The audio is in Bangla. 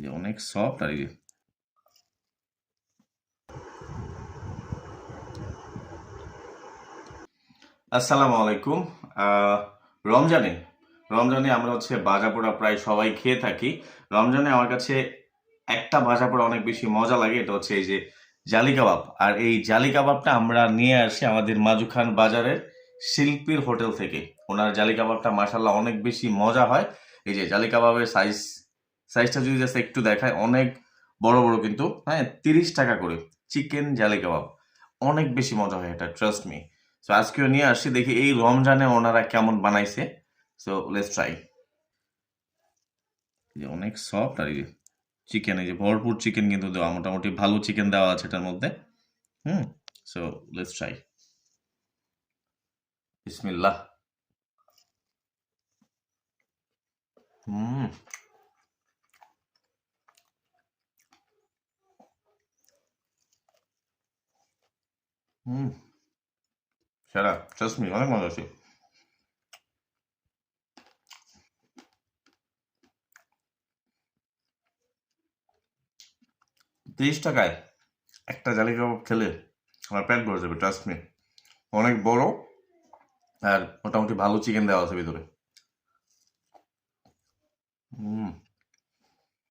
অনেক সফট আর কি। আসসালামু আলাইকুম। আহ, রমজানে রমজানে আমরা হচ্ছে ভাজা পোড়া প্রায় সবাই খেয়ে থাকি। রমজানে আমার কাছে একটা ভাজা পোড়া অনেক বেশি মজা লাগে, এটা হচ্ছে এই যে জালি কাবাব। আর এই জালি কাবাবটা আমরা নিয়ে আসি আমাদের মাজুখান বাজারের শিল্পীর হোটেল থেকে। ওনার জালি কাবাবটা মাশাল্লাহ অনেক বেশি মজা হয়। এই যে জালি কাবাবের সাইজটা যদি জাস্ট একটু দেখায়, অনেক বড় বড়, কিন্তু হ্যাঁ 30 টাকা করে চিকেন জালি কাবাব। অনেক বেশি মজা হয় এটা, ট্রাস্ট মি। সো আজকেও নিয়ে আসছি, দেখি এই রমজানে ওনারা কেমন বানাইছে। So let's try. অনেক সফট আর কি চিকেন, এই যে ভরপুর চিকেন কিন্তু দেওয়া, মোটামুটি ভালো চিকেন দেওয়া আছে এটার মধ্যে। হুম। So let's try. বিসমিল্লাহ। হুম। হুম। সেরা, ট্রাস্ট মি, অনেক মজা আছে। 30 টাকায় একটা জালি কাবাব খেলে আমার পেট ভরে যাবে, ট্রাস্ট মি। অনেক বড়, আর মোটামুটি ভালো চিকেন দেওয়া আছে ভিতরে। হুম।